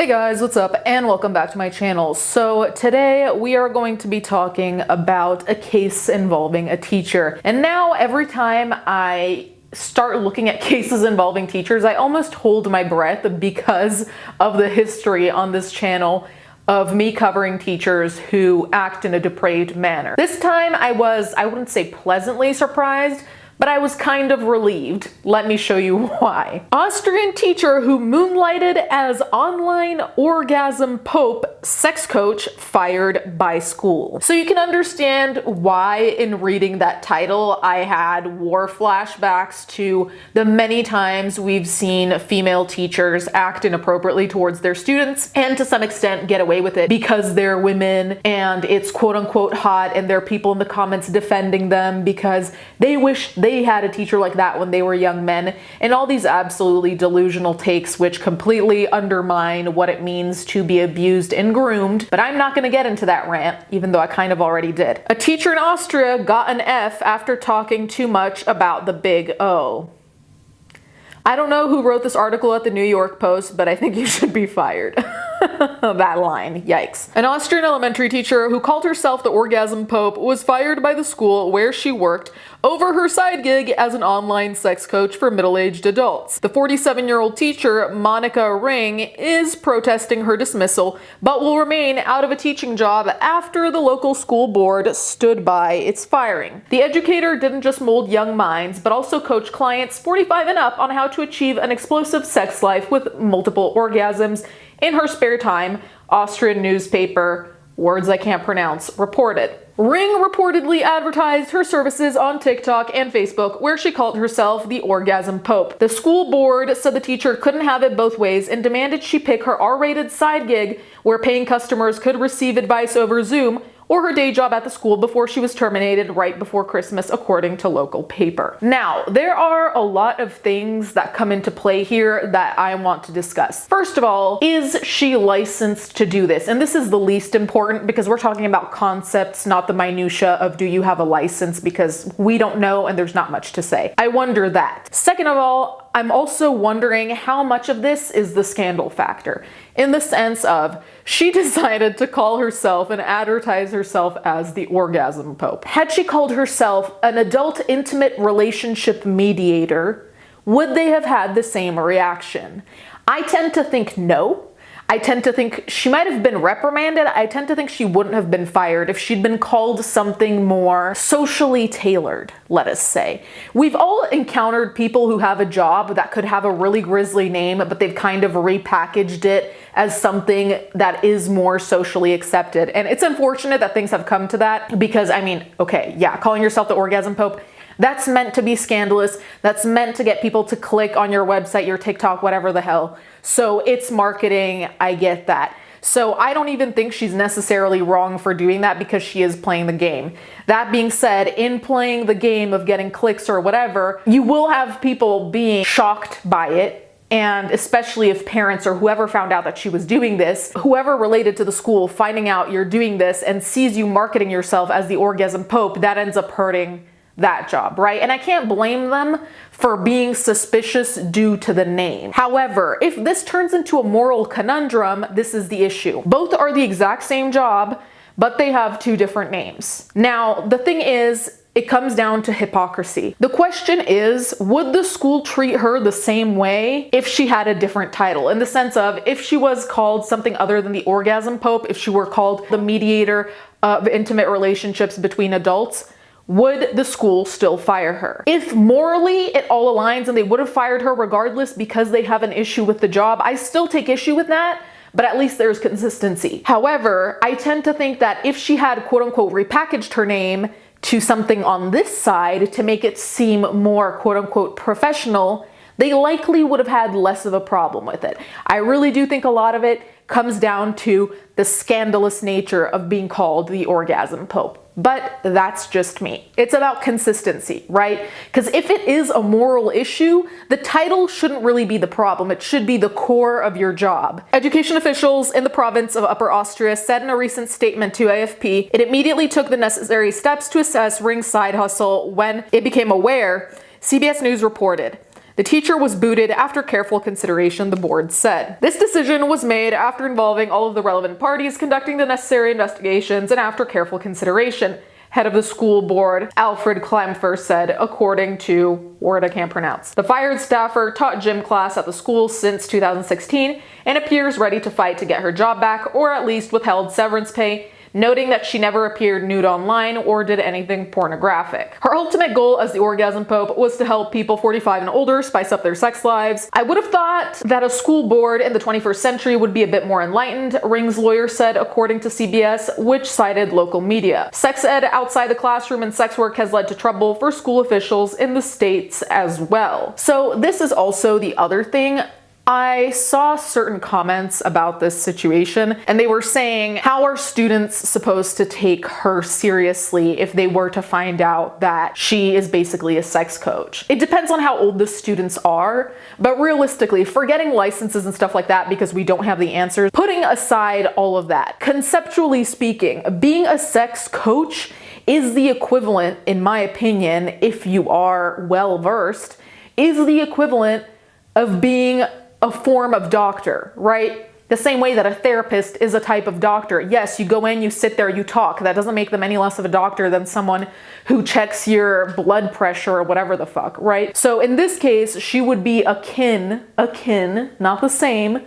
Hey guys, what's up? And welcome back to my channel. So today we are going to be talking about a case involving a teacher. And now every time I start looking at cases involving teachers, I almost hold my breath because of the history on this channel of me covering teachers who act in a depraved manner. This time I wouldn't say pleasantly surprised, but I was kind of relieved. Let me show you why. Austrian teacher who moonlighted as online orgasm pope sex coach fired by school. So you can understand why in reading that title I had war flashbacks to the many times we've seen female teachers act inappropriately towards their students and to some extent get away with it because they're women and it's quote unquote hot and there are people in the comments defending them because they wish they had a teacher like that when they were young men, and all these absolutely delusional takes which completely undermine what it means to be abused and groomed. But I'm not going to get into that rant, even though I kind of already did. A teacher in Austria got an F after talking too much about the big O. I don't know who wrote this article at the New York Post, but I think you should be fired. That line, yikes. An Austrian elementary teacher who called herself the Orgasm Pope was fired by the school where she worked over her side gig as an online sex coach for middle-aged adults. The 47-year-old teacher, Monica Ring, is protesting her dismissal, but will remain out of a teaching job after the local school board stood by its firing. The educator didn't just mold young minds, but also coach clients 45 and up on how to achieve an explosive sex life with multiple orgasms in her spare time, Austrian newspaper, words I can't pronounce, reported. Ring reportedly advertised her services on TikTok and Facebook, where she called herself the Orgasm Pope. The school board said the teacher couldn't have it both ways and demanded she pick her R-rated side gig, where paying customers could receive advice over Zoom, or her day job at the school before she was terminated right before Christmas, according to local paper. Now, there are a lot of things that come into play here that I want to discuss. First of all, is she licensed to do this? And this is the least important because we're talking about concepts, not the minutia of do you have a license, because we don't know and there's not much to say. I wonder that. Second of all, I'm also wondering how much of this is the scandal factor, in the sense of she decided to call herself and advertise herself as the Orgasm Pope. Had she called herself an adult intimate relationship mediator, would they have had the same reaction? I tend to think no. I tend to think she might have been reprimanded. I tend to think she wouldn't have been fired if she'd been called something more socially tailored, let us say. We've all encountered people who have a job that could have a really grisly name, but they've kind of repackaged it as something that is more socially accepted. And it's unfortunate that things have come to that because, I mean, okay, yeah, calling yourself the Orgasm Pope, that's meant to be scandalous. That's meant to get people to click on your website, your TikTok, whatever the hell. So it's marketing, I get that. So I don't even think she's necessarily wrong for doing that because she is playing the game. That being said, in playing the game of getting clicks or whatever, you will have people being shocked by it. And especially if parents or whoever found out that she was doing this, whoever related to the school finding out you're doing this and sees you marketing yourself as the Orgasm Pope, that ends up hurting that job, right? And I can't blame them for being suspicious due to the name. However, if this turns into a moral conundrum, this is the issue. Both are the exact same job, but they have two different names. Now, the thing is, it comes down to hypocrisy. The question is, would the school treat her the same way if she had a different title? In the sense of, if she was called something other than the Orgasm Pope, if she were called the mediator of intimate relationships between adults, would the school still fire her? If morally it all aligns and they would have fired her regardless because they have an issue with the job, I still take issue with that, but at least there's consistency. However, I tend to think that if she had quote unquote repackaged her name to something on this side to make it seem more quote unquote professional, they likely would have had less of a problem with it. I really do think a lot of it comes down to the scandalous nature of being called the Orgasm Pope. But that's just me. It's about consistency, right? Because if it is a moral issue, the title shouldn't really be the problem. It should be the core of your job. Education officials in the province of Upper Austria said in a recent statement to AFP, it immediately took the necessary steps to assess Ring's side hustle when it became aware, CBS News reported. The teacher was booted after careful consideration, the board said. This decision was made after involving all of the relevant parties, conducting the necessary investigations, and after careful consideration, head of the school board, Alfred Klemfer, said, according to word I can't pronounce. The fired staffer taught gym class at the school since 2016 and appears ready to fight to get her job back, or at least withheld severance pay, noting that she never appeared nude online or did anything pornographic. Her ultimate goal as the Orgasm Pope was to help people 45 and older spice up their sex lives. I would have thought that a school board in the 21st century would be a bit more enlightened, Ring's lawyer said, according to CBS, which cited local media. Sex ed outside the classroom and sex work has led to trouble for school officials in the states as well. So this is also the other thing. I saw certain comments about this situation, and they were saying, how are students supposed to take her seriously if they were to find out that she is basically a sex coach? It depends on how old the students are, but realistically, forgetting licenses and stuff like that because we don't have the answers, putting aside all of that, conceptually speaking, being a sex coach is the equivalent, in my opinion, if you are well versed, is the equivalent of being a form of doctor, right? The same way that a therapist is a type of doctor. Yes, you go in, you sit there, you talk. That doesn't make them any less of a doctor than someone who checks your blood pressure or whatever the fuck, right? So in this case, she would be akin, not the same,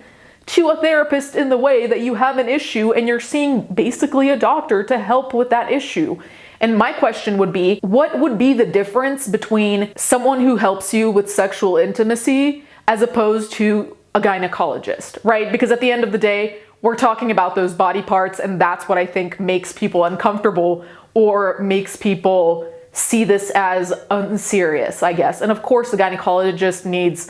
to a therapist in the way that you have an issue and you're seeing basically a doctor to help with that issue. And my question would be, what would be the difference between someone who helps you with sexual intimacy as opposed to a gynecologist, right? Because at the end of the day, we're talking about those body parts, and that's what I think makes people uncomfortable or makes people see this as unserious, I guess. And of course, the gynecologist needs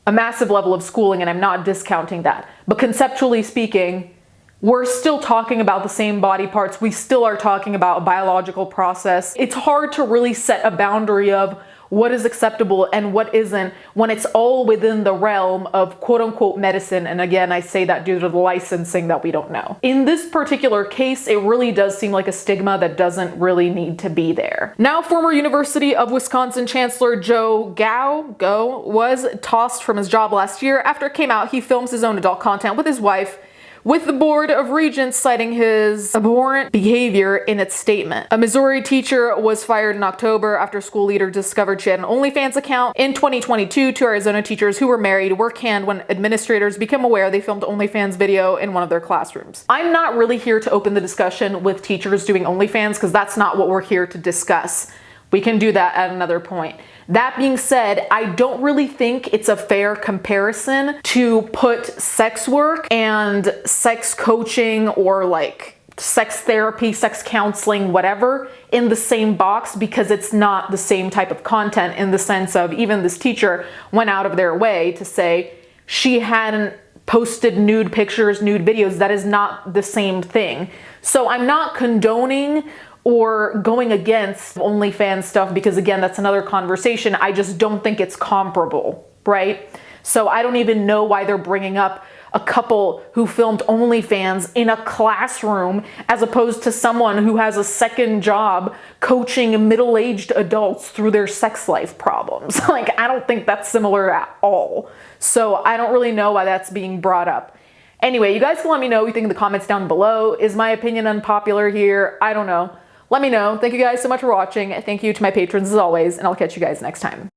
a massive level of schooling, and I'm not discounting that. But conceptually speaking, we're still talking about the same body parts. We still are talking about a biological process. It's hard to really set a boundary of what is acceptable and what isn't when it's all within the realm of quote unquote medicine. And again, I say that due to the licensing that we don't know. In this particular case, it really does seem like a stigma that doesn't really need to be there. Now, former University of Wisconsin Chancellor Joe Go was tossed from his job last year after it came out he films his own adult content with his wife, with the Board of Regents citing his abhorrent behavior in its statement. A Missouri teacher was fired in October after school leader discovered she had an OnlyFans account. In 2022, two Arizona teachers who were married were canned when administrators became aware they filmed OnlyFans video in one of their classrooms. I'm not really here to open the discussion with teachers doing OnlyFans because that's not what we're here to discuss. We can do that at another point. That being said, I don't really think it's a fair comparison to put sex work and sex coaching or like sex therapy, sex counseling, whatever, in the same box, because it's not the same type of content in the sense of even this teacher went out of their way to say she hadn't posted nude pictures, nude videos. That is not the same thing. So I'm not condoning or going against OnlyFans stuff because, again, that's another conversation. I just don't think it's comparable, right? So I don't even know why they're bringing up a couple who filmed OnlyFans in a classroom as opposed to someone who has a second job coaching middle-aged adults through their sex life problems. Like, I don't think that's similar at all. So I don't really know why that's being brought up. Anyway, you guys can let me know what you think in the comments down below. Is my opinion unpopular here? I don't know. Let me know. Thank you guys so much for watching. Thank you to my patrons as always, and I'll catch you guys next time.